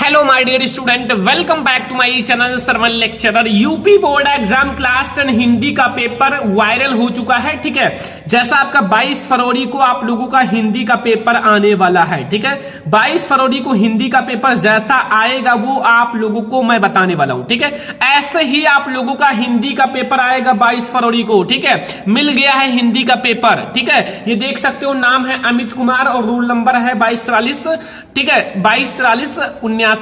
Hello my dear student, welcome back to my channel Sarvan lecturer. UP board exam class 10 Hindi का paper viral हो चुका है। ठीक है, जैसा आपका 22 फरवरी को आप लोगों का हिंदी का पेपर आने वाला है। ठीक है, 22 फरवरी को हिंदी का पेपर जैसा आएगा वो आप लोगों को मैं बताने वाला हूं। ठीक है, ऐसे ही आप लोगों का हिंदी का पेपर आएगा 22 फरवरी को। ठीक है, मिल गया है हिंदी का पेपर। ठीक है, ये देख सकते हो, नाम है अमित कुमार और रोल नंबर है 2243। ठीक है, 224379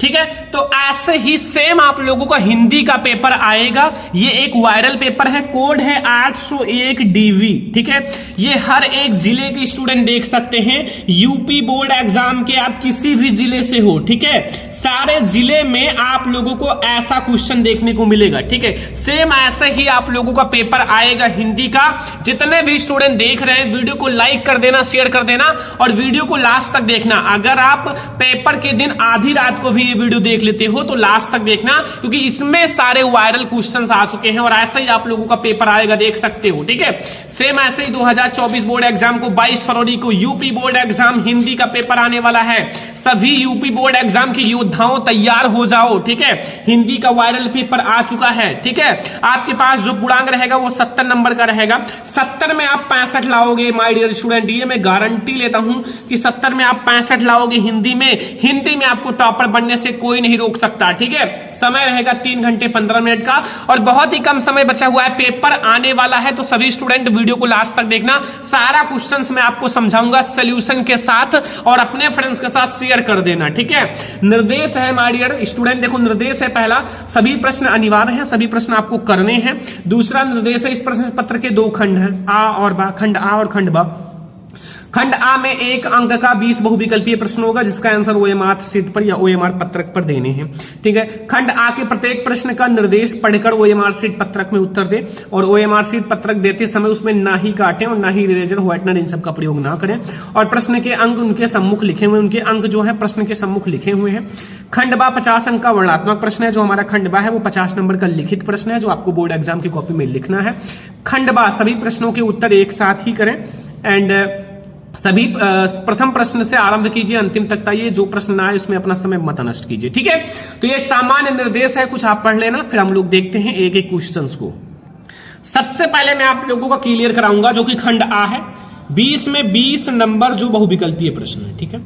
ठीक है, तो ऐसे ही सेम आप लोगों का हिंदी का पेपर आएगा। ये एक वायरल पेपर है, कोड है 801 DV। ठीक है, ये हर एक जिले के स्टूडेंट देख सकते हैं। यूपी बोर्ड एग्जाम के आप किसी भी जिले से हो, ठीक है, सारे जिले में आप लोगों को ऐसा क्वेश्चन देखने को मिलेगा। ठीक है, सेम ऐसे ही आप लोगों का पेपर आएगा हिंदी का। जितने भी स्टूडेंट देख रहे हैं, वीडियो को लाइक कर देना, शेयर कर देना और वीडियो को लास्ट तक देखना। अगर आप पेपर के दिन आधी रात को भी वीडियो देख लेते हो तो लास्ट तक देखना, क्योंकि इसमें सारे वायरल क्वेश्चंस आ चुके हैं और ऐसा ही आप लोगों का पेपर आएगा, देख सकते हो। ठीक है, सेम ऐसे ही 2024 बोर्ड एग्जाम को 22 फरवरी को यूपी बोर्ड एग्जाम हिंदी का पेपर आने वाला है। सभी यूपी बोर्ड एग्जाम के योद्धाओं तैयार हो जाओ। ठीक है, हिंदी का वायरल पेपर आ चुका है। ठीक है, आपके पास जो पूर्णांक रहेगा वो 70 नंबर का रहेगा। 70 में आप 65 लाओगे माय डियर स्टूडेंट, ये मैं गारंटी लेता हूं कि 70 में आप 65 लाओगे हिंदी में आपको टॉपर बनने से कोई नहीं रोक सकता। ठीक है, समय रहेगा 3 घंटे 15 मिनट का और बहुत ही कम समय बचा हुआ है, पेपर आने वाला है। तो सभी स्टूडेंट वीडियो को लास्ट तक देखना, सारा क्वेश्चंस मैं आपको समझाऊंगा सॉल्यूशन के साथ और अपने फ्रेंड्स के साथ शेयर कर देना। ठीक है, निर्देश है माय डियर स्टूडेंट, देखो निर्देश है, पहला सभी प्रश्न अनिवार्य हैं, सभी प्रश्न आपको करने हैं। दूसरा निर्देश है, इस प्रश्न पत्र के 2 खंड हैं, आ और बा, खंड आ और खंड बा। खंड आ में 1 अंक का 20 बहुविकल्पीय प्रश्न होगा, जिसका आंसर OMR शीट पर या OMR पत्रक पर देने हैं। ठीक है, खंड आ के प्रत्येक प्रश्न का निर्देश पढ़कर OMR शीट पत्रक में उत्तर दे और OMR शीट पत्रक देते समय उसमें ना ही काटें और ना ही इरेजर व्हाइटनर इन सब का प्रयोग ना करें और प्रश्न के अंक उनके सम्मुख लिखे हुए, उनके अंक जो है प्रश्न के सम्मुख लिखे हुए हैं। खंड बा 50 अंक का वर्णात्मक प्रश्न है, जो हमारा खंड बा है वो 50 नंबर का लिखित प्रश्न है, जो आपको बोर्ड एग्जाम की कॉपी में लिखना है। खंड बा सभी प्रश्नों के उत्तर एक साथ ही करें एंड सभी प्रथम प्रश्न से आरंभ कीजिए, अंतिम तक आइए, जो प्रश्न ना आए उसमें अपना समय मत नष्ट कीजिए। ठीक है, तो ये सामान्य निर्देश है, कुछ आप पढ़ लेना, फिर हम लोग देखते हैं एक एक क्वेश्चंस को। सबसे पहले मैं आप लोगों को क्लियर कराऊंगा जो कि खंड आ है। 20 में 20 नंबर जो बहुविकल्पीय प्रश्न है। ठीक है,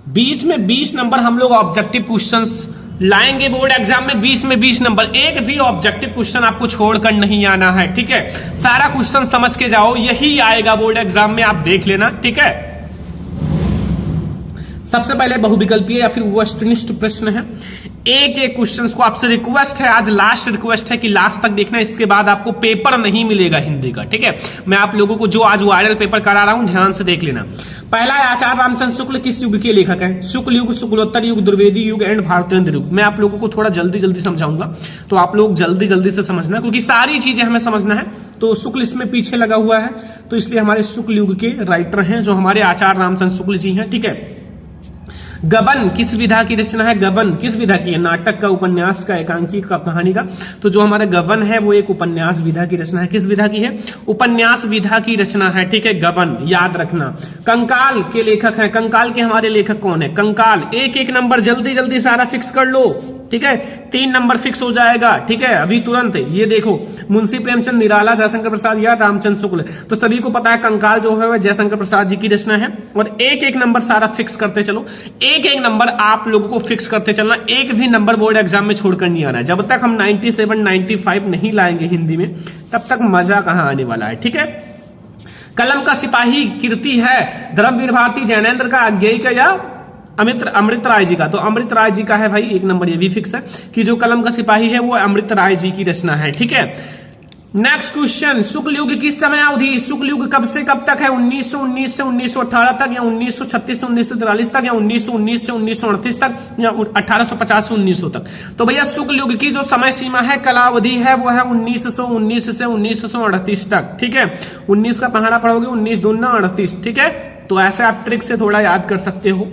20 में 20 नंबर हम लोग ऑब्जेक्टिव क्वेश्चंस लाएंगे बोर्ड एग्जाम में। 20 में 20 नंबर, एक भी ऑब्जेक्टिव क्वेश्चन आपको छोड़कर नहीं आना है। ठीक है, सारा क्वेश्चन समझ के जाओ, यही आएगा बोर्ड एग्जाम में, आप देख लेना। ठीक है, सबसे पहले बहुविकल्पीय या फिर वस्तुनिष्ठ प्रश्न है। एक एक क्वेश्चन को आपसे रिक्वेस्ट है, आज लास्ट रिक्वेस्ट है कि लास्ट तक देखना, इसके बाद आपको पेपर नहीं मिलेगा हिंदी का। ठीक है, मैं आप लोगों को जो आज वायरल पेपर करा रहा हूं ध्यान से देख लेना। पहला है, आचार्य रामचंद्र शुक्ल किस युग के लेखक है? शुक्ल युग, शुक्लोत्तर युग, द्विवेदी युग एंड भारतेंद्र युग। मैं आप लोगों को थोड़ा जल्दी समझाऊंगा, तो आप लोग जल्दी से समझना, क्योंकि सारी चीजें हमें समझना है। तो शुक्ल इसमें पीछे लगा हुआ है, तो इसलिए हमारे शुक्ल युग के राइटर हैं जो हमारे आचार्य रामचंद्र शुक्ल जी हैं। ठीक है, गबन किस विधा की रचना है? गबन किस विधा की है? नाटक का, उपन्यास का, एकांकी का, कहानी का। तो जो हमारा गबन है वो एक उपन्यास विधा की रचना है। किस विधा की है? उपन्यास विधा की रचना है। ठीक है, गबन याद रखना। कंकाल के लेखक हैं, कंकाल के हमारे लेखक कौन है? कंकाल। एक एक नंबर जल्दी सारा फिक्स कर लो। ठीक है, 3 नंबर फिक्स हो जाएगा। ठीक है, अभी तुरंत ये देखो, मुंशी प्रेमचंद, निराला, जयशंकर प्रसाद या रामचंद्र शुक्ल। तो सभी को पता है कंकाल जो है वह जयशंकर प्रसाद जी की रचना है। और एक एक नंबर सारा फिक्स करते चलो, एक एक नंबर आप लोगों को फिक्स करते चलना, एक भी नंबर बोर्ड एग्जाम में छोड़कर नहीं आना है। जब तक हम 97 95 नहीं लाएंगे हिंदी में, तब तक मजा कहां आने वाला है। ठीक है, कलम का सिपाही कीर्ति है, धर्मवीर भारती, जैनेन्द्र का, अज्ञेय का या अमृत राय जी का? तो अमृत राय जी का है भाई, एक नंबर ये भी फिक्स है कि जो कलम का सिपाही है वो अमृत राय जी की रचना है। ठीक है, नेक्स्ट क्वेश्चन, शुक्ल युग की समयावधि? शुक्ल युग कब से कब तक है? 1919 से 1918 तक या 1936 से 1943 तक या 1919 से 1938 तक या 1850 से 1900 तक? तो भैया शुक्ल युग की जो समय सीमा है, कालावधि है, वो है 1919 से 1938 तक। ठीक है, 19 का पहाड़ा पढ़ोगे, 19 दूना 38। ठीक है, तो ऐसे आप ट्रिक से थोड़ा याद कर सकते हो।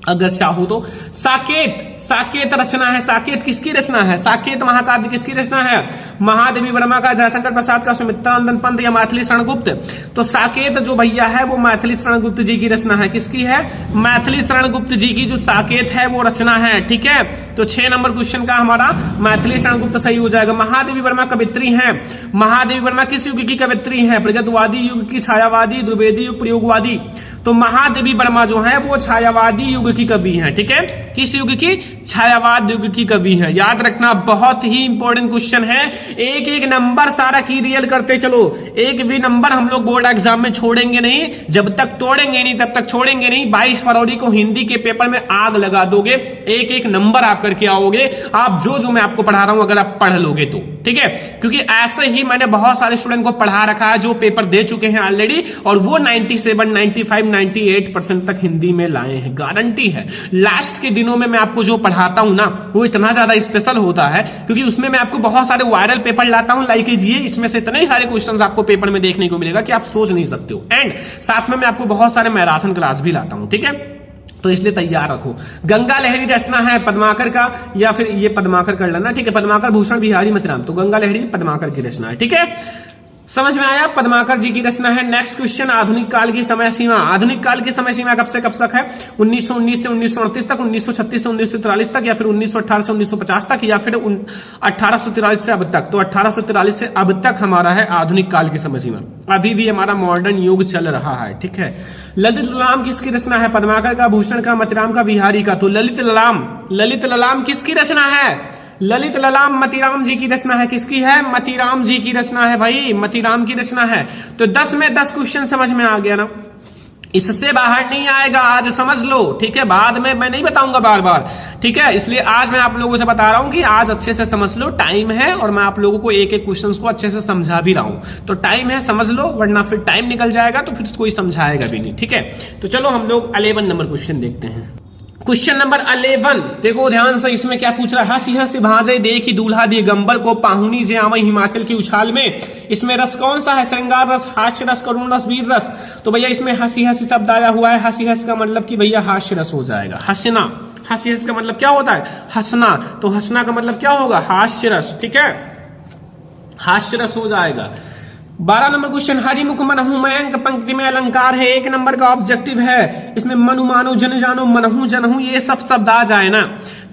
अगर चाहो तो। साकेत रचना है। साकेत किसकी रचना है? साकेत महाकाव्य किसकी रचना है? महादेवी वर्मा का, जयशंकर प्रसाद का, सुमित्रानंदन पंत या मैथिली शरणगुप्त? तो साकेत जो भैया है वो मैथिली शरणगुप्त जी की रचना है। किसकी है? मैथिली शरणगुप्त जी की जो साकेत है वो रचना है। ठीक है, तो 6 नंबर क्वेश्चन का हमारा मैथिली शरणगुप्त सही हो जाएगा। महादेवी वर्मा कवित्री हैं। महादेवी वर्मा किस युग की कवित्री हैं? प्रगतवादी युग की, छायावादी, द्विवेदी युग, प्रयोगवादी? तो महादेवी वर्मा जो है वो छायावादी युग की कवि हैं। ठीक है, किस युग की? छायावाद युग की कवि है। याद रखना, बहुत ही इंपॉर्टेंट क्वेश्चन है। एक एक नंबर सारा की रियल करते चलो। एक भी नंबर हम लोग बोर्ड एग्जाम में छोड़ेंगे नहीं, जब तक तोड़ेंगे नहीं तब तक छोड़ेंगे नहीं। 22 फरवरी को हिंदी के पेपर में आग लगा दोगे, एक एक नंबर आप करके आओगे। आप जो मैं आपको पढ़ा रहा हूं अगर आप पढ़ लोगे तो, ठीक है, क्योंकि ऐसे ही मैंने बहुत सारे स्टूडेंट को पढ़ा रखा है जो पेपर दे चुके हैं ऑलरेडी, और वो 97, 95, 98% तक हिंदी में लाए हैं, गारंटी है। लास्ट के दिनों में मैं आपको जो पढ़ाता हूं ना वो इतना ज्यादा स्पेशल होता है क्योंकि उसमें मैं आपको बहुत सारे वायरल पेपर लाता हूं। लाइक कीजिए, इसमें से इतने सारे क्वेश्चंस आपको पेपर में देखने को मिलेगा कि आप सोच नहीं सकते हो। एंड साथ में मैं आपको बहुत सारे मैराथन क्लास भी लाता हूं। ठीक है, तो इसलिए तैयार रखो। गंगा लहरी रचना है पद्माकर का, या फिर ये पद्माकर कर लेना। ठीक है, पद्माकर भूषण बिहारी मतिराम, तो गंगा लहरी पद्माकर की रचना है। ठीक है, समझ में आया? पद्माकर जी की रचना है। नेक्स्ट क्वेश्चन, आधुनिक काल की समय सीमा। आधुनिक काल की समय सीमा कब से कब तक है? 1919 से 1938 तक, 1936 से 1943 तक, या फिर 1918 से 1950 तक, या फिर 1843 से अब तक? तो 1843 से अब तक हमारा है आधुनिक काल की समय सीमा। अभी भी हमारा मॉडर्न युग चल रहा है। ठीक है, ललित ललाम किसकी रचना है? पद्माकर का, भूषण का, मतिराम का, बिहारी का? तो ललित ललाम किसकी रचना है? ललित ललाम मतीराम जी की रचना है। किसकी है? मतीराम जी की रचना है भाई, मतीराम की रचना है। तो 10 में 10 क्वेश्चन समझ में आ गया ना, इससे बाहर नहीं आएगा, आज समझ लो। ठीक है, बाद में मैं नहीं बताऊंगा बार बार। ठीक है, इसलिए आज मैं आप लोगों से बता रहा हूं कि आज अच्छे से समझ लो, टाइम है, और मैं आप लोगों को एक एक क्वेश्चन को अच्छे से समझा भी रहा हूं। तो टाइम है, समझ लो, वरना फिर टाइम निकल जाएगा तो फिर कोई समझाएगा भी नहीं। ठीक है, तो चलो हम लोग 11 नंबर क्वेश्चन देखते हैं। क्वेश्चन नंबर 11, देखो ध्यान से, इसमें क्या पूछ रहा है? हंसी हंसी भाजे देखी दूल्हा दिगंबर को, पाहुनी जे आवे हिमाचल की उछाल में। इसमें रस कौन सा है? श्रृंगार रस, हास्य रस, करुण रस, वीर रस? तो भैया इसमें हंसी हंसी शब्द आया हुआ है। हंसी हंस का मतलब कि भैया हास्य रस हो जाएगा, हंसना। हंसी हंस का मतलब क्या होता है? हंसना। तो हंसना का मतलब क्या होगा? हास्य रस। ठीक है, हास्य रस हो जाएगा। 12 नंबर क्वेश्चन, हरिमुख मनहु मयंक पंक्ति में अलंकार है, 1 नंबर का ऑब्जेक्टिव है। इसमें मनु मानो जन जानो मनहु जनहु ये सब शब्द आ जाए ना,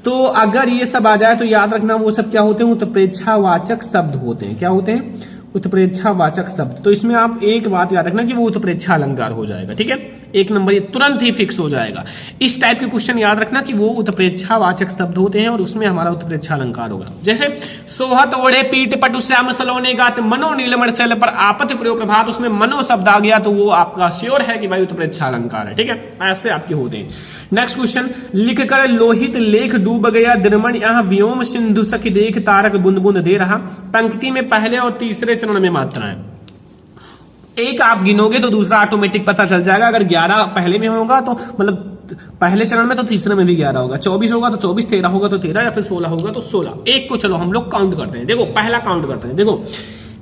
तो अगर ये सब आ जाए तो याद रखना वो सब क्या होते हैं? उत्प्रेक्षावाचक शब्द होते हैं। क्या होते हैं? उत्प्रेक्षावाचक शब्द। तो इसमें आप एक बात याद रखना कि वो उत्प्रेक्षा अलंकार हो जाएगा। ठीक है, 1 नंबर ये तुरंत ही फिक्स हो जाएगा। इस टाइप के क्वेश्चन याद रखना कि वो उत्प्रेक्षावाचक शब्द होते हैं और उसमें हमारा उत्प्रेक्षा अलंकार होगा। जैसे सोहत ओढ़े पीठ पटु श्याम सलोने गात मनो नीलमण शैल पर आपत प्रयोग प्रभात, उसमें मनो शब्द आ गया तो वो आपका श्योर है कि भाई उत्प्रेक्षा अलंकार है। ठीक है, ऐसे आपके होते हैं। नेक्स्ट क्वेश्चन, लिख कर लोहित लेख डूब गया द्रमण, यहाँ व्योम सिंधु सखी देख तारक बुंद बुंद दे रहा। पंक्ति में पहले और तीसरे चरण में मात्रा है। एक आप गिनोगे तो दूसरा ऑटोमेटिक पता चल जाएगा। अगर 11 पहले में होगा तो मतलब पहले चरण में, तो तीसरे में भी 11 होगा। 24 होगा तो 24, 13 होगा तो 13, या फिर 16 होगा तो 16। एक को चलो हम लोग काउंट करते हैं। देखो पहला काउंट करते हैं। देखो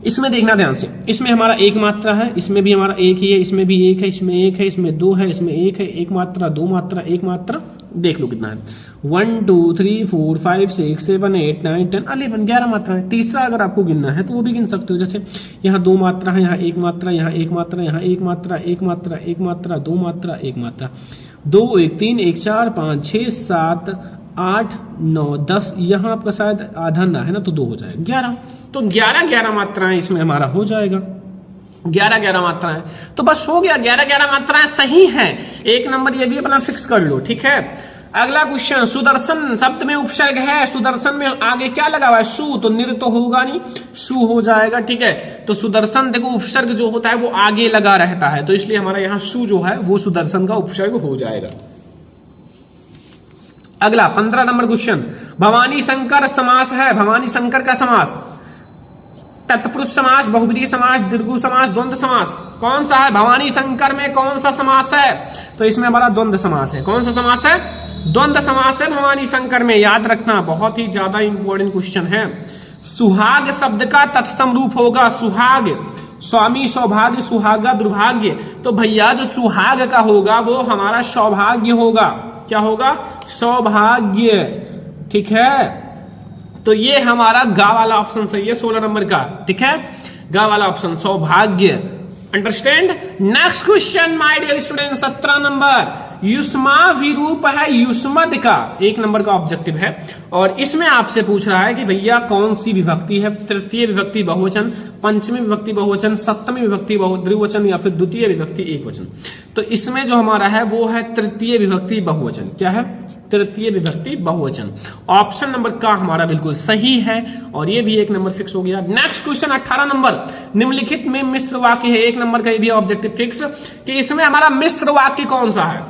इसमें देखना ध्यान से, इसमें हमारा 1 मात्रा है, इसमें भी हमारा 1 ही है, इसमें भी 1 है, इसमें 1 है, इसमें 2 है, इसमें 1 है, 1 मात्रा, 2 मात्रा, 1 मात्रा। देख लो कितना है, 1 2 3 4 5 6 7 8 9 10 11, 11 मात्रा है। तीसरा अगर आपको गिनना है तो वो भी गिन सकते हो। जैसे यहाँ 2 मात्रा है, यहाँ 1 मात्रा, यहाँ 1 मात्रा, यहाँ 1 मात्रा, 1 मात्रा, 1 मात्रा, 2 मात्रा, 1 मात्रा, 2 1 3 1 4 5 6 7 8 9 10, यहाँ आपका शायद आधा ना है ना, तो 2 हो जाएगा 11। तो 11 मात्राएं इसमें हमारा हो जाएगा। 11 मात्राएं, तो बस हो गया। 11 मात्राएं सही हैं। 1 नंबर ये भी अपना फिक्स कर लो। ठीक है, अगला क्वेश्चन, सुदर्शन शब्द में उपसर्ग है, सुदर्शन में आगे क्या लगा हुआ है? सु, तो निर तो होगा नहीं, सु हो जाएगा। ठीक है, तो सुदर्शन देखो उपसर्ग जो होता है वो आगे लगा रहता है, तो इसलिए हमारा यहाँ सु जो है वो सुदर्शन का उपसर्ग हो जाएगा। अगला 15 नंबर क्वेश्चन, भवानी शंकर समास है। भवानी शंकर का समास, तत्पुरुष समास, बहुब्रीहि समास, दीर्घु समास, द्वंद्व समास, कौन सा है? भवानी शंकर में कौन सा समास है? तो इसमें हमारा द्वंद्व समास है। कौन सा समास है? द्वंद्व समास है भवानी शंकर में। याद रखना, बहुत ही ज्यादा इंपॉर्टेंट क्वेश्चन है। सुहाग शब्द का तत्सम रूप होगा सुहाग, स्वामी सौभाग्य, सुहागा दुर्भाग्य। तो भैया जो सुहाग का होगा वो हमारा सौभाग्य होगा। क्या होगा? सौभाग्य। ठीक है, तो ये हमारा गा वाला ऑप्शन सही है 16 नंबर का। ठीक है, गा वाला ऑप्शन सौभाग्य। Understand? Next question my dear student 17 number, युष्मा विरूप है युष्मद का, 1 नंबर का ऑब्जेक्टिव है और इसमें आपसे पूछ रहा है कि भैया कौन सी विभक्ति है, तृतीय विभक्ति बहुवचन, पंचमी विभक्ति बहुवचन, सप्तमी विभक्ति द्विवचन या फिर द्वितीय विभक्ति एकवचन। तो इसमें जो हमारा है वो है तृतीय विभक्ति बहुवचन। क्या है? तृतीय विभक्ति बहुवचन। ऑप्शन नंबर का हमारा बिल्कुल सही है और ये भी 1 नंबर फिक्स हो गया। नेक्स्ट क्वेश्चन 18 नंबर, निम्नलिखित में मिश्र वाक्य है, 1 नंबर का ये भी ऑब्जेक्टिव फिक्स कि इसमें हमारा मिश्र वाक्य कौन सा है?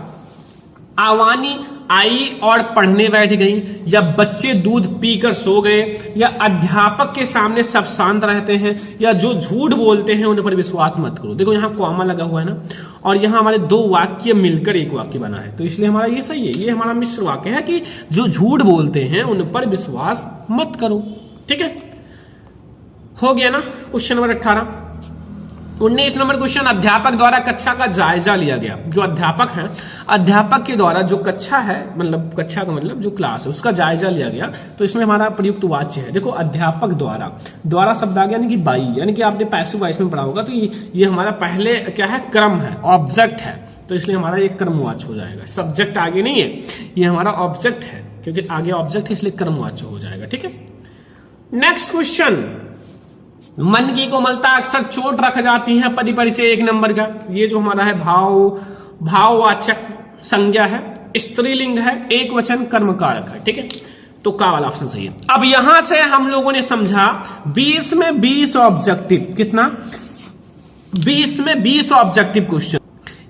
आवानी आई और पढ़ने बैठ गई, या बच्चे दूध पीकर सो गए, या अध्यापक के सामने सब शांत रहते हैं, या जो झूठ बोलते हैं उन पर विश्वास मत करो। देखो यहाँ कॉमा लगा हुआ है ना, और यहाँ हमारे 2 वाक्य मिलकर 1 वाक्य बना है, तो इसलिए हमारा ये सही है। ये हमारा मिश्र वाक्य है कि जो झूठ बोलते हैं उन पर विश्वास मत करो। ठीक है, हो गया ना क्वेश्चन नंबर 18। 19 नंबर क्वेश्चन, अध्यापक द्वारा कक्षा का जायजा लिया गया। जो अध्यापक है, अध्यापक के द्वारा जो कक्षा है, मतलब कक्षा का मतलब जो क्लास है उसका जायजा लिया गया, तो इसमें हमारा प्रयुक्त वाच्य है। देखो अध्यापक द्वारा, द्वारा शब्द आ गया यानी कि बाई, यानी कि आपने पैसिव वॉइस में पढ़ा होगा, तो ये हमारा पहले क्या है? क्रम है, ऑब्जेक्ट है, तो इसलिए हमारा ये क्रमवाच्य हो जाएगा। सब्जेक्ट आगे नहीं है, ये हमारा ऑब्जेक्ट है, क्योंकि आगे ऑब्जेक्ट है इसलिए क्रमवाच्य हो जाएगा। ठीक है, नेक्स्ट क्वेश्चन, मन की कोमलता अक्सर चोट रख जाती है, परिचय 1 नंबर का। ये जो हमारा है भाववाचक संज्ञा है, स्त्रीलिंग है, एक वचन, कर्मकारक है। ठीक है, तो का वाला ऑप्शन सही है। अब यहां से हम लोगों ने समझा 20 में 20 ऑब्जेक्टिव, कितना? 20 में 20 ऑब्जेक्टिव क्वेश्चन।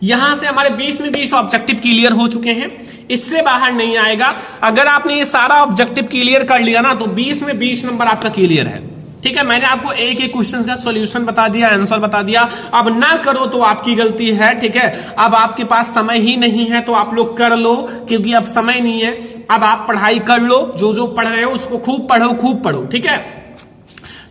यहां से हमारे 20 में 20 ऑब्जेक्टिव क्लियर हो चुके हैं, इससे बाहर नहीं आएगा। अगर आपने ये सारा ऑब्जेक्टिव क्लियर कर लिया ना, तो 20 में 20 नंबर आपका क्लियर है। ठीक है, मैंने आपको एक क्वेश्चन का सॉल्यूशन बता दिया, आंसर बता दिया। अब ना करो तो आपकी गलती है। ठीक है, अब आपके पास समय ही नहीं है तो आप लोग कर लो, क्योंकि अब समय नहीं है। अब आप पढ़ाई कर लो, जो पढ़ रहे हो उसको खूब पढ़ो। ठीक है,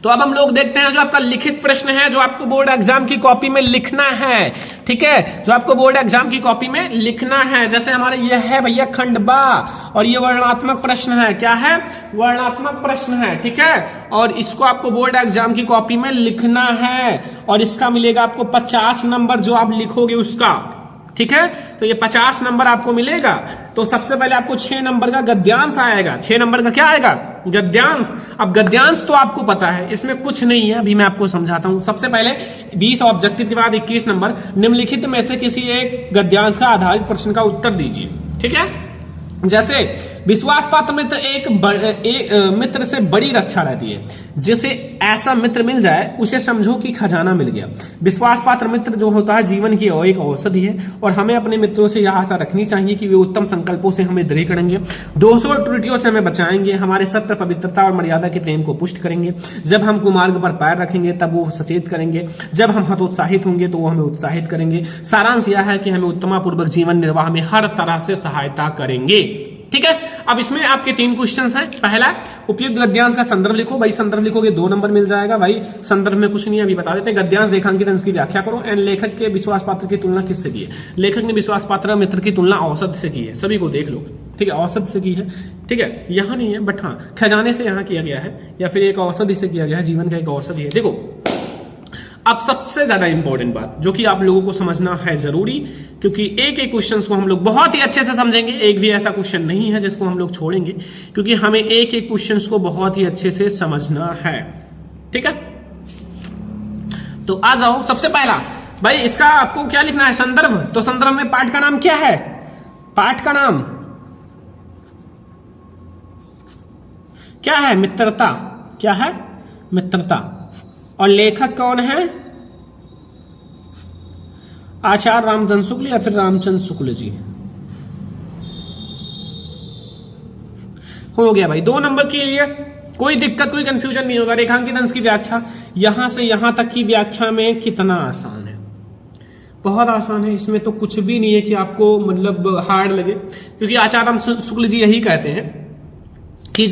तो अब हम लोग देखते हैं जो आपका लिखित प्रश्न है, जो आपको बोर्ड एग्जाम की कॉपी में लिखना है। ठीक है, जो आपको बोर्ड एग्जाम की कॉपी में लिखना है, जैसे हमारे ये है भैया खंड बा, और ये वर्णनात्मक प्रश्न है। क्या है? वर्णनात्मक प्रश्न है। ठीक है, और इसको आपको बोर्ड एग्जाम की कॉपी में लिखना है, और इसका मिलेगा आपको 50 नंबर जो आप लिखोगे उसका। ठीक है, तो ये 50 नंबर आपको मिलेगा। तो सबसे पहले आपको 6 नंबर का गद्यांश आएगा। 6 नंबर का क्या आएगा? गद्यांश। अब गद्यांश तो आपको पता है, इसमें कुछ नहीं है, अभी मैं आपको समझाता हूं। सबसे पहले 20 ऑब्जेक्टिव के बाद 21 नंबर, निम्नलिखित में से किसी एक गद्यांश का आधारित प्रश्न का उत्तर दीजिए। ठीक है, जैसे विश्वास पात्र मित्र एक मित्र से बड़ी रक्षा रहती है, जिसे ऐसा मित्र मिल जाए उसे समझो कि खजाना मिल गया। विश्वास पात्र मित्र जो होता है जीवन की एक औषधि है, और हमें अपने मित्रों से यह आशा रखनी चाहिए कि वे उत्तम संकल्पों से हमें दृढ़ करेंगे, दोषों और त्रुटियों से हमें बचाएंगे, हमारे सत्य, पवित्रता और मर्यादा के प्रेम को पुष्ट करेंगे। जब हम कुमार्ग पर पैर रखेंगे तब वो सचेत करेंगे, जब हम हतोत्साहित होंगे तो वो हमें उत्साहित करेंगे। सारांश यह है कि हमें उत्तमापूर्वक जीवन निर्वाह में हर तरह से सहायता करेंगे। ठीक है, अब इसमें आपके 3 क्वेश्चंस हैं। पहला, उपयुक्त गद्यांश का संदर्भ लिखो। भाई संदर्भ लिखोगे 2 नंबर मिल जाएगा। भाई संदर्भ में कुछ नहीं है, अभी बता देते हैं। गद्यांश रेखांकित अंश की व्याख्या करो। एंड लेखक के विश्वास पात्र की तुलना किससे की है? लेखक ने विश्वास पात्र मित्र की तुलना औसत से की है। सभी को देख लो। ठीक है, औसत से की है। ठीक है, यहां नहीं है, बट हाँ खजाने से यहां किया गया है, या फिर एक औषधि से किया गया है, जीवन का एक औषधि है। देखो, अब सबसे ज्यादा इंपॉर्टेंट बात जो कि आप लोगों को समझना है जरूरी, क्योंकि एक क्वेश्चन को हम लोग बहुत ही अच्छे से समझेंगे। एक भी ऐसा क्वेश्चन नहीं है जिसको हम लोग छोड़ेंगे, क्योंकि हमें एक क्वेश्चन को बहुत ही अच्छे से समझना है। ठीक है, तो आ जाओ। सबसे पहला भाई इसका आपको क्या लिखना है? संदर्भ। तो संदर्भ में पाठ का नाम क्या है? पाठ का नाम क्या है? मित्रता। क्या है? मित्रता। और लेखक कौन है? आचार्य रामचंद्र शुक्ल या फिर रामचंद्र शुक्ल जी। हो गया भाई 2 नंबर के लिए। कोई दिक्कत, कोई कंफ्यूजन नहीं होगा। रेखांकित अंश की व्याख्या यहां से यहां तक की व्याख्या में कितना आसान है, बहुत आसान है। इसमें तो कुछ भी नहीं है कि आपको मतलब हार्ड लगे, क्योंकि आचार्य रामचंद्र शुक्ल जी यही कहते हैं कि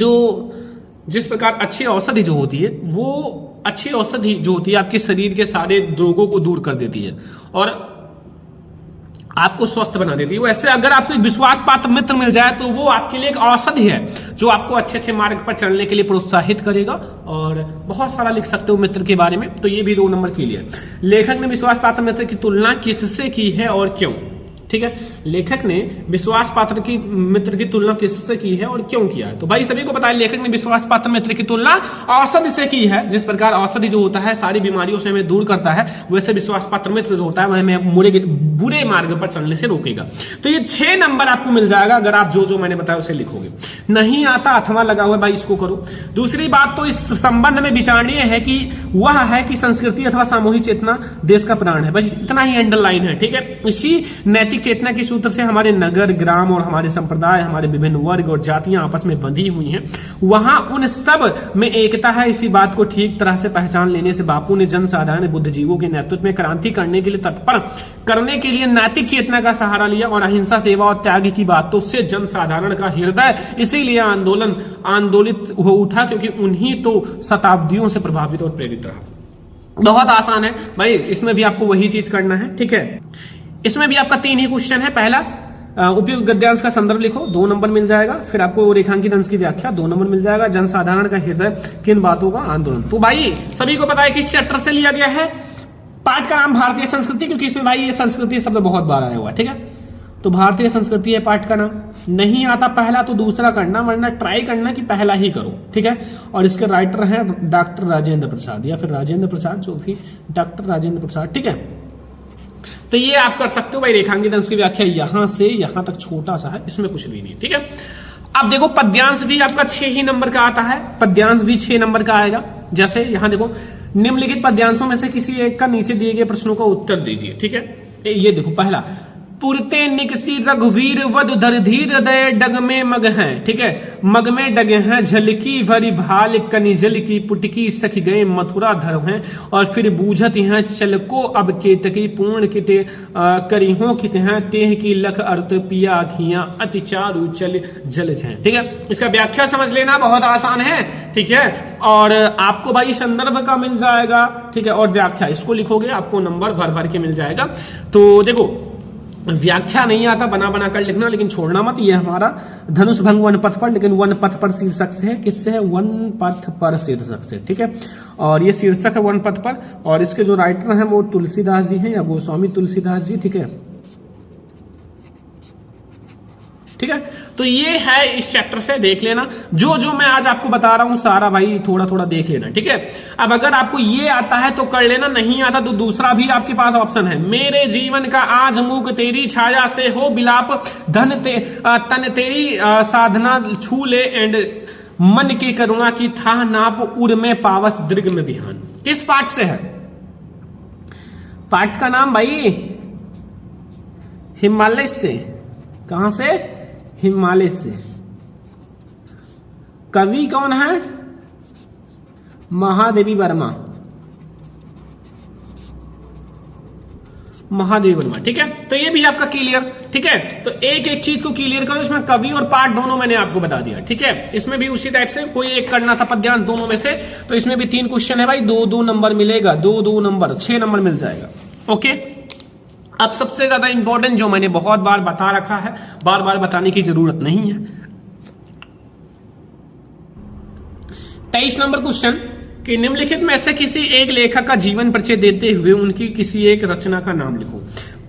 जिस प्रकार अच्छी औषधि जो होती है, वो अच्छी औषधि जो होती है आपके शरीर के सारे रोगों को दूर कर देती है। और आपको स्वस्थ बना देती है। वैसे अगर आपको एक विश्वास पात्र मित्र मिल जाए तो वो आपके लिए एक औषधि है जो आपको अच्छे अच्छे मार्ग पर चलने के लिए प्रोत्साहित करेगा। और बहुत सारा लिख सकते हो मित्र के बारे में, तो ये भी 2 नंबर के लिए। लेखक ने विश्वास पात्र मित्र की तुलना किससे की है और क्यों? ठीक है, लेखक ने विश्वास पात्र की मित्र की तुलना किससे की है और क्यों किया है? तो भाई सभी को पता है लेखक ने विश्वास पात्र मित्र की तुलना औषधि से की है। जिस प्रकार औषधि जो होता है सारी बीमारियों से हमें दूर करता है, वैसे विश्वास पात्र मित्र जो होता है वह हमें बुरे मार्ग पर चलने से रोकेगा। तो ये 6 नंबर आपको मिल जाएगा अगर आप जो जो मैंने बताया उसे लिखोगे। नहीं आता अथवा लगा हुआ भाई इसको करो। दूसरी बात तो इस संबंध में विचारणीय है कि वह है कि संस्कृति अथवा सामूहिक चेतना देश का प्राण है। बस इतना ही अंडरलाइन है। ठीक है, इसी नैतिक चेतना के सूत्र से हमारे नगर ग्राम और हमारे संप्रदाय, हमारे विभिन्न वर्ग और जातियां आपस में बंधी हुई हैं। वहां उन सब में एकता है। इसी बात को ठीक तरह से पहचान लेने से बापू ने जनसाधारण बुद्धिजीवों के नेतृत्व में क्रांति करने के लिए तत्पर करने के लिए नैतिक चेतना का सहारा लिया और अहिंसा, सेवा और त्याग की बातों से जनसाधारण का हृदय इसीलिए आंदोलित हो उठा क्योंकि उन्हीं तो शताब्दियों से प्रभावित और प्रेरित रहा। बहुत आसान है भाई, इसमें भी आपको वही चीज करना है। ठीक है, इसमें भी आपका 3 ही क्वेश्चन है। पहला उपयुक्त गद्यांश का संदर्भ लिखो, 2 नंबर मिल जाएगा। फिर आपको रेखांकित अंश की व्याख्या, 2 नंबर मिल जाएगा। जनसाधारण का हृदय किन बातों का आंदोलन। तो भाई सभी को पता है कि इस चैप्टर से लिया गया है। पाठ का नाम भारतीय संस्कृति, क्योंकि इसमें भाई ये संस्कृति शब्द बहुत बार आया हुआ है। ठीक है, तो भारतीय संस्कृति है पाठ का नाम। नहीं आता पहला तो दूसरा करना, वरना ट्राई करना कि पहला ही करो। ठीक है, और इसके राइटर हैं डॉक्टर राजेंद्र प्रसाद या फिर राजेंद्र प्रसाद, जो भी डॉक्टर राजेंद्र प्रसाद। ठीक है, तो ये आप कर सकते हो भाई। रेखांकित अंश की व्याख्या यहां से यहां तक छोटा सा है, इसमें कुछ भी नहीं। ठीक है, अब देखो पद्यांश भी आपका 6 ही नंबर का आता है। पद्यांश भी 6 नंबर का आएगा। जैसे यहां देखो, निम्नलिखित पद्यांशों में से किसी एक का नीचे दिए गए प्रश्नों का उत्तर दीजिए। ठीक है, ये देखो पहला, पुरते निकसी रघुवीर वध धर धीर हृदय डग में मग हैं। ठीक है, मग में डगे हैं झलकी भरी भाल कनी जल की पुटकी सख गए मथुरा धर हैं और फिर बूझत हैं चलको अब केतकी पूर्ण किते करिहों कित हैं तेह की लख अर्थ पिया आखियां अति चारु चल जल हैं। ठीक है, इसका व्याख्या समझ लेना, बहुत आसान है। ठीक है, और आपको भाई संदर्भ का मिल जाएगा। ठीक है, और व्याख्या इसको लिखोगे आपको नंबर भर भर के मिल जाएगा। तो देखो व्याख्या नहीं आता बना बना कर लिखना, लेकिन छोड़ना मत। ये हमारा धनुष भंग वन पथ पर, लेकिन वन पथ पर शीर्षक से है। किससे है? वन पथ पर शीर्षक से। ठीक है, और ये शीर्षक है वन पथ पर, और इसके जो राइटर हैं वो तुलसीदास जी हैं या गोस्वामी तुलसीदास जी। ठीक है, ठीक है, तो ये है इस चैप्टर से। देख लेना जो जो मैं आज आपको बता रहा हूं सारा भाई थोड़ा थोड़ा देख लेना। ठीक है, अब अगर आपको ये आता है तो कर लेना, नहीं आता तो दूसरा भी आपके पास ऑप्शन है। मेरे जीवन का आज मूक तेरी छाया से हो बिलाप तन तेरी साधना छू ले एंड मन के करुणा की था नाप उड़ में पावस दीर्घ में बिहान। किस पाठ से है? पाठ का नाम भाई हिमालय से। कहां से? हिमालय से। कवि कौन है? महादेवी वर्मा। महादेवी वर्मा। ठीक है, तो ये भी आपका क्लियर। ठीक है, तो एक एक चीज को क्लियर करो। इसमें कवि और पाठ दोनों मैंने आपको बता दिया। ठीक है, इसमें भी उसी टाइप से कोई एक करना था पद्यांश दोनों में से। तो इसमें भी 3 क्वेश्चन है भाई, 2-2 नंबर मिलेगा, 2-2 नंबर, 6 नंबर मिल जाएगा। ओके, अब सबसे ज्यादा इंपॉर्टेंट जो मैंने बहुत बार बता रखा है, बार बार बताने की जरूरत नहीं है। 23 नंबर क्वेश्चन कि निम्नलिखित में से किसी एक लेखक का जीवन परिचय देते हुए उनकी किसी एक रचना का नाम लिखो।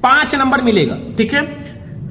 5 नंबर मिलेगा। ठीक है,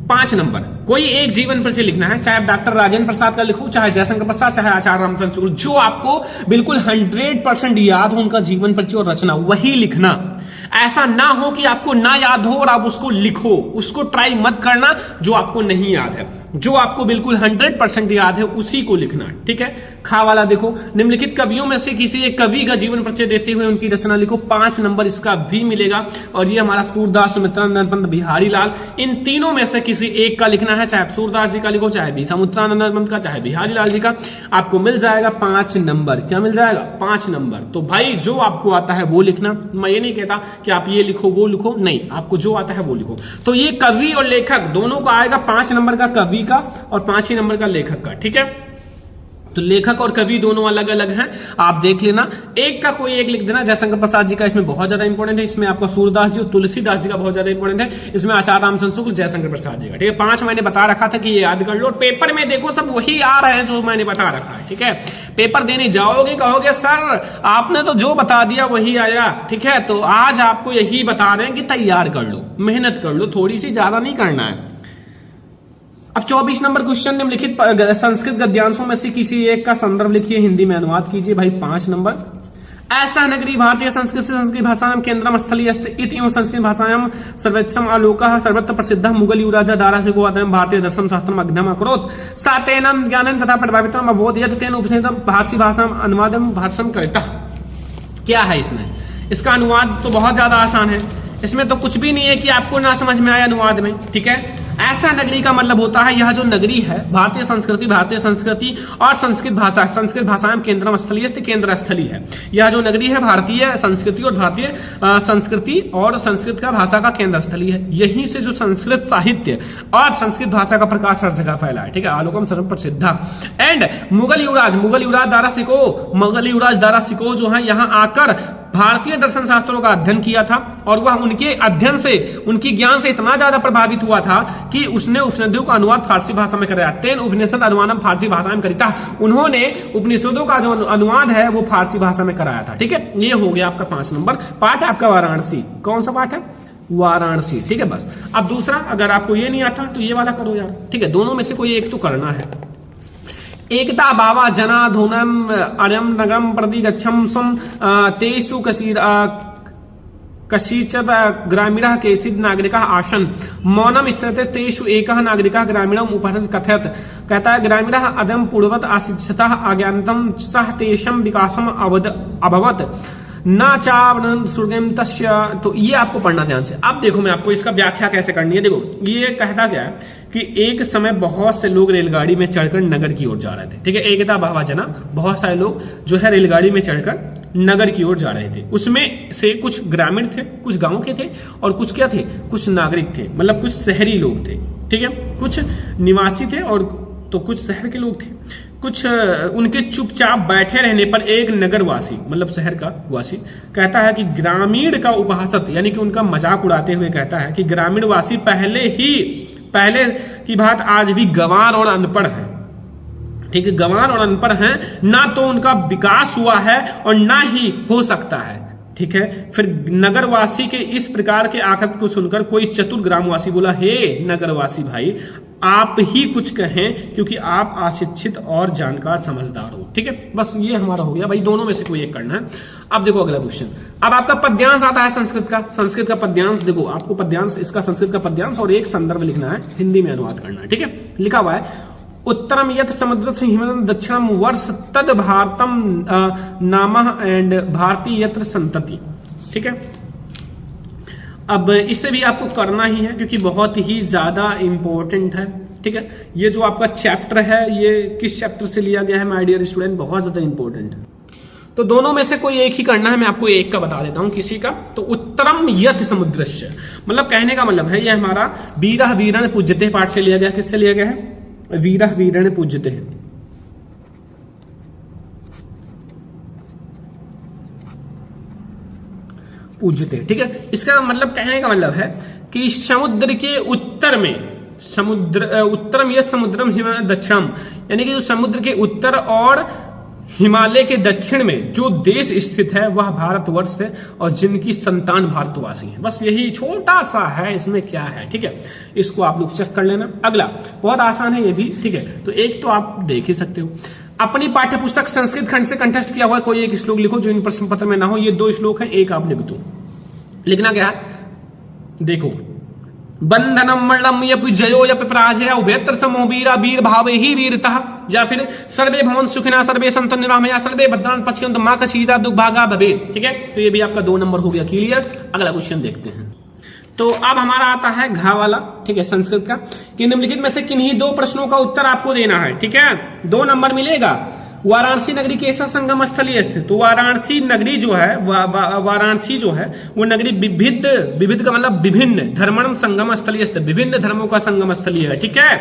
5 नंबर। कोई एक जीवन परिचय लिखना है, चाहे आप डॉक्टर राजेंद्र प्रसाद का लिखो, चाहे जयशंकर प्रसाद, चाहे आचार्य रामचंद्र शुक्ल, जो आपको बिल्कुल 100% याद हो उनका जीवन परिचय और रचना, वही लिखना। ऐसा ना हो कि आपको ना याद हो और आप उसको लिखो, उसको ट्राई मत करना जो आपको नहीं याद है। जो आपको बिल्कुल 100% याद है उसी को लिखना। ठीक है, खा वाला देखो, निम्नलिखित कवियों में से किसी एक कवि का जीवन परिचय देते हुए उनकी रचना लिखो। 5 नंबर इसका भी मिलेगा। और ये हमारा सूरदास, सुमित्रानंद पंत, बिहारी लाल, इन तीनों में से किसी एक का लिखना है। चाहे आप सूरदास जी का लिखो, चाहे भी समुद्रानंद पंत का, चाहे बिहारी लाल जी का, आपको मिल जाएगा 5 नंबर। क्या मिल जाएगा? 5 नंबर। तो भाई जो आपको आता है वो लिखना। मैं ये नहीं कहता कि आप ये लिखो वो लिखो, नहीं, आपको जो आता है वो लिखो। तो ये कवि और लेखक दोनों का आएगा, 5 नंबर का कवि का और 5 ही नंबर का लेखक का। ठीक है, तो लेखक और कवि दोनों अलग अलग हैं, आप देख लेना। एक का कोई एक लिख देना। जयशंकर प्रसाद जी का इसमें बहुत ज्यादा इंपॉर्टेंट है, इसमें आपका सूरदास जी और तुलसीदास जी का बहुत ज्यादा इंपॉर्टेंट है, इसमें आचार्य रामचंद्र शुक्ल, जयशंकर प्रसाद जी का। ठीक है, 5 मैंने बता रखा था कि ये याद कर लो। पेपर में देखो सब वही आ रहे हैं जो मैंने बता रखा है। ठीक है, पेपर देने जाओगे कहोगे सर आपने तो जो बता दिया वही आया। ठीक है, तो आज आपको यही बता रहे हैं कि तैयार कर लो, मेहनत कर लो, थोड़ी सी, ज्यादा नहीं करना है। अब 24 नंबर क्वेश्चन, निम्नलिखित संस्कृत गद्यांशों में से किसी एक का संदर्भ लिखिए, हिंदी में अनुवाद कीजिए। भाई 5 नंबर, ऐसा नगरी भारतीय संस्कृत भाषायां केंद्रम स्थलीय एवं संस्कृत भाषायां सर्वोच्चम आलोकः सर्वत्र प्रसिद्धः मुगल युवराज दारासिको भारतीय दर्शन शास्त्रम अध्ययनम् अकरोत् सा तेन ज्ञानेन तथा प्रभावितम् अभवत् तेन उपनिषदं भारतीय भाषां अनुवादं भाषणं कृतः। क्या है इसमें? इसका अनुवाद तो बहुत ज्यादा आसान है, इसमें तो कुछ भी नहीं है कि आपको ना समझ में आए अनुवाद में। ठीक है, ऐसा नगरी का मतलब होता है यह जो नगरी है भारतीय संस्कृति और संस्कृत भाषा में केंद्र स्थलीय केंद्र स्थली है। यह जो नगरी है भारतीय संस्कृति और भारतीय संस्कृति और संस्कृत का भाषा का केंद्र स्थली है। यहीं से जो संस्कृत साहित्य और संस्कृत भाषा का प्रकाश हर जगह फैला है। ठीक है, आलोकम सर्व प्रसिद्ध। एंड मुगल युवराज दारा सिको जो है यहाँ आकर भारतीय दर्शन शास्त्रों का अध्ययन किया था और वह उनके अध्ययन से, उनकी ज्ञान से इतना ज्यादा प्रभावित हुआ था कि उसने उपनिषदों का अनुवाद फारसी भाषा में कराया। तेन उपनिषद अनुवादम फारसी भाषा में करिता, उन्होंने उपनिषदों का जो अनुवाद है वो फारसी भाषा में कराया था। ठीक है, ये हो गया आपका 5 नंबर। पाठ है आपका वाराणसी। कौन सा पाठ है? वाराणसी। ठीक है, बस। अब दूसरा, अगर आपको ये नहीं आता तो ये वाला करो यार। ठीक है, दोनों में से कोई एक तो करना है। एकता बाबा जना धुनम अयम नगम प्रति गच्छम सम तेषु कशीचत ग्रामीणः केचित् नागरिकः आसन मौनम स्थिते तेषु एकः नागरिकः ग्रामीणम् उपहरन् कथयत्। कहता है ग्रामीणः अदम पूर्ववत् आशिक्षितः अज्ञानतं सह तेषां विकासम् अभवत् न चावरण सुर्गम तस्य। तो ये आपको पढ़ना ध्यान से। अब देखो मैं आपको इसका व्याख्या कैसे करनी है। देखो ये कहता क्या है कि एक समय बहुत से लोग रेलगाड़ी में चढ़कर नगर की ओर जा रहे थे। ठीक है, एकता बाबा जना, बहुत सारे लोग जो है रेलगाड़ी में चढ़कर नगर की ओर जा रहे थे। उसमें से कुछ ग्रामीण थे, कुछ गांव के थे और कुछ क्या थे, कुछ नागरिक थे, मतलब कुछ शहरी लोग थे। ठीक है, कुछ निवासी थे और तो कुछ शहर के लोग थे। कुछ उनके चुपचाप बैठे रहने पर एक नगरवासी, मतलब शहर का वासी, कहता है कि ग्रामीण का उपहासत, यानी कि उनका मजाक उड़ाते हुए कहता है कि ग्रामीण वासी पहले की बात आज भी गंवार और अनपढ़ है। ठीक है, गंवार और अनपढ़ हैं, ना तो उनका विकास हुआ है और ना ही हो सकता है। ठीक है, फिर नगरवासी के इस प्रकार के आकत को सुनकर कोई चतुर ग्रामवासी बोला, हे नगरवासी भाई, आप ही कुछ कहें क्योंकि आप अशिक्षित और जानकार समझदार हो। ठीक है, बस ये हमारा हो गया भाई, दोनों में से कोई एक करना है। अब देखो अगला क्वेश्चन। अब आपका पद्यांश आता है संस्कृत का पद्यांश। देखो आपको पद्यांश, इसका संस्कृत का पद्यांश और एक संदर्भ लिखना है, हिंदी में अनुवाद करना है। ठीक है, लिखा हुआ है उत्तरम यथ समुद्र हिमन दक्षिणम वर्ष तद भारतम नामः एंड भारतीय यत्र संतति। ठीक है, अब इससे भी आपको करना ही है क्योंकि बहुत ही ज्यादा इंपॉर्टेंट है। ठीक है, ये जो आपका चैप्टर है ये किस चैप्टर से लिया गया है माय डियर स्टूडेंट, बहुत ज्यादा इंपॉर्टेंट है। तो दोनों में से कोई एक ही करना है। मैं आपको एक का बता देता हूं किसी का। तो उत्तरम यथ समुद्रस्य, मतलब कहने का मतलब है ये हमारा वीरः वीरण पूज्यते पाठ से लिया गया। किससे लिया गया है? वीरः वीरण पूज्यते हैं। पूज्यते, ठीक है, इसका मतलब कहने का मतलब है कि समुद्र के उत्तर में, उत्तरम यह समुद्रम हिमालय दक्षिणम, यानी कि जो समुद्र के उत्तर और हिमालय के दक्षिण में जो देश स्थित है वह भारतवर्ष है और जिनकी संतान भारतवासी है। बस यही छोटा सा है, इसमें क्या है। ठीक है, इसको आप लोग चेक कर लेना। अगला बहुत आसान है ये भी। ठीक है, तो एक तो आप देख ही सकते हो। अपनी पाठ्य पुस्तक संस्कृत खंड से कंटेस्ट किया हुआ कोई एक श्लोक लिखो जो इन प्रश्न पत्र में ना हो। ये 2 श्लोक है, एक आप लिख दो। लिखना क्या है, देखो, बंधनम मरणम यपि जयो यपि पराजय उभयत्र समो वीरा वीर भावे ही वीरतः, या फिर सर्वे भवन सुखिना सर्वे सन्तु निरामया सर्वे भद्रान पश्यन्तु मा कछिजा दुर्भागा भवेत्। ठीक है, तो ये भी आपका 2 नंबर हो गया क्लियर। अगला क्वेश्चन देखते हैं। तो अब हमारा आता है घा वाला। ठीक है, संस्कृत का कि निम्नलिखित में से किन्हीं 2 प्रश्नों का उत्तर आपको देना है। ठीक है, 2 नंबर मिलेगा वाराणसी नगरी कैसा संगम स्थलीय स्थित? तो वाराणसी नगरी जो है वाराणसी जो है वो नगरी विविध का मतलब विभिन्न धर्मण संगम स्थलीय स्थित, विभिन्न धर्मों का संगम स्थलीय है। ठीक है।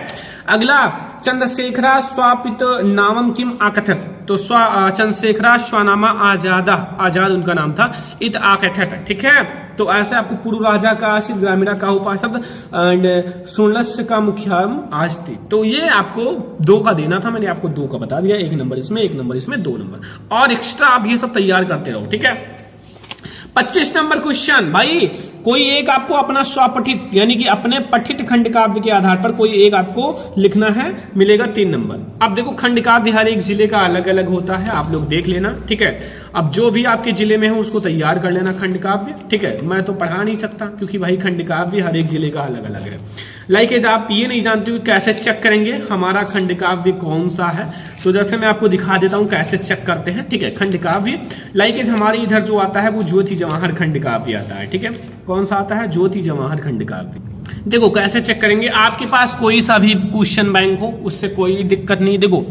अगला, चंद्रशेखरा स्वापित नामम किम आकथत? तो चंद्रशेखरा स्वनामा आजाद उनका नाम था, इत आकथत। ठीक है। तो ऐसे आपको पूर्व राजा का आश्रित, ग्रामीणा का उपासद एंड सुनलस्य का मुख्याम आस्ति। तो ये आपको 2 का देना था, मैंने आपको 2 का बता दिया, 1 नंबर इसमें, 1 नंबर इसमें, 2 नंबर। और एक्स्ट्रा आप ये सब तैयार करते रहो। ठीक है। 25 नंबर क्वेश्चन, भाई कोई एक आपको अपना स्वपठित यानी कि अपने पठित खंड काव्य के आधार पर कोई एक आपको लिखना है, मिलेगा 3 नंबर। अब देखो खंड काव्य हर एक जिले का अलग अलग होता है, आप लोग देख लेना। ठीक है। अब जो भी आपके जिले में हो उसको तैयार कर लेना खंड काव्य। ठीक है। मैं तो पढ़ा नहीं सकता क्योंकि भाई खंड काव्य हर एक जिले का अलग अलग है। लाइक आप ये नहीं जानते हो कैसे चेक करेंगे हमारा खंड काव्य कौन सा है, तो जैसे मैं आपको दिखा देता हूं कैसे चेक करते हैं। ठीक है। खंड काव्य लाइक हमारे इधर जो आता है वो ज्योति जवाहर खंड काव्य आता है। ठीक है। कौन सा आता है? ज्योति जवाहर खंड काव्य। देखो कैसे चेक करेंगे, आपके पास कोई सा भी क्वेश्चन बैंक हो उससे कोई दिक्कत नहीं। देखो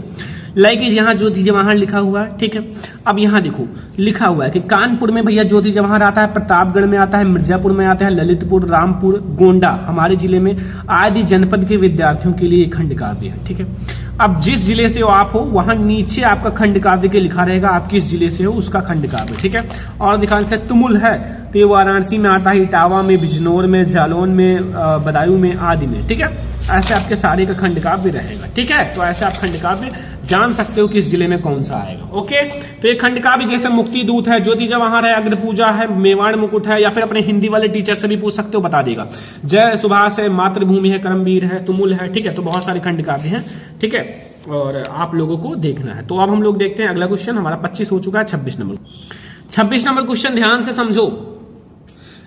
लाइक यहाँ ज्योति जवाहर लिखा हुआ है। ठीक है। अब यहाँ देखो लिखा हुआ है कि कानपुर में भैया ज्योति जवाहर आता है, प्रतापगढ़ में आता है, मिर्जापुर में आता है, ललितपुर, रामपुर, गोंडा हमारे जिले में आदि जनपद के विद्यार्थियों के लिए खंड काव्य है। ठीक है। अब जिस जिले से आप हो वहां नीचे आपका खंड काव्य के लिखा रहेगा, आप किस जिले से हो उसका खंड काव्य। ठीक है। और दिखा से तुमुल है तो ये वाराणसी में आता है, इटावा में, बिजनौर में, जालौन में, बदायूं में आदि में। ठीक है। ऐसे आपके सारे का खंड काव्य रहेगा। ठीक है। तो ऐसे आप खंड काव्य जान सकते हो किस जिले में कौन सा आएगा। ओके। तो ये खंड काव्य जैसे मुक्ति दूत है, ज्योति जवाहर है, अग्रपूजा है, मेवाड़ मुकुट है, या फिर अपने हिंदी वाले टीचर से भी पूछ सकते हो, बता देगा। जय सुभाष है, मातृभूमि है, करमवीर है, तुमुल है। ठीक है। तो बहुत सारे खंड काव्य हैं। ठीक है। और आप लोगों को देखना है। तो अब हम लोग देखते हैं अगला क्वेश्चन। हमारा 25 हो चुका है। 26 नंबर क्वेश्चन ध्यान से समझो।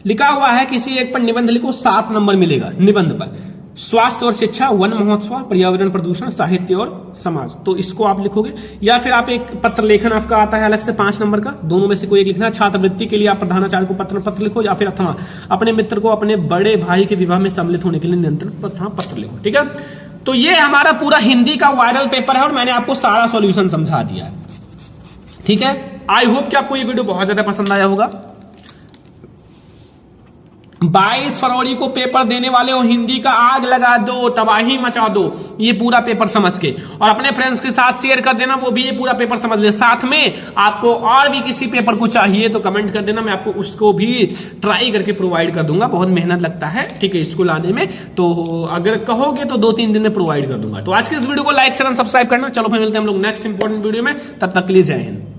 लिखा हुआ है किसी एक पर निबंध लिखो, 7 नंबर मिलेगा निबंध पर। स्वास्थ्य और शिक्षा, वन महोत्सव, पर्यावरण प्रदूषण, साहित्य और समाज। तो इसको आप लिखोगे, या फिर आप एक पत्र लेखन आपका आता है अलग से 5 नंबर का, दोनों में से कोई एक लिखना। छात्रवृत्ति के लिए आप प्रधानाचार्य को पत्र लिखो, या फिर अथवा अपने मित्र को अपने बड़े भाई के विवाह में सम्मिलित होने के लिए निमंत्रण पत्र लिखो। ठीक है। तो ये हमारा पूरा हिंदी का वायरल पेपर है और मैंने आपको सारा सॉल्यूशन समझा दिया है। ठीक है। आई होप कि आपको ये वीडियो बहुत ज्यादा पसंद आया होगा। 22 फरवरी को पेपर देने वाले हो, हिंदी का आग लगा दो, तबाही मचा दो ये पूरा पेपर समझ के, और अपने फ्रेंड्स के साथ शेयर कर देना, वो भी ये पूरा पेपर समझ ले। साथ में आपको और भी किसी पेपर को चाहिए तो कमेंट कर देना, मैं आपको उसको भी ट्राई करके प्रोवाइड कर दूंगा। बहुत मेहनत लगता है ठीक है इसको लाने में, तो अगर कहोगे तो 2-3 दिन में प्रोवाइड कर दूंगा। तो आज के इस वीडियो को लाइक शेयर एंड सब्सक्राइब करना। चलो फिर मिलते हैं हम लोग नेक्स्ट इंपॉर्टेंट वीडियो में, तब तक के लिए जय हिंद।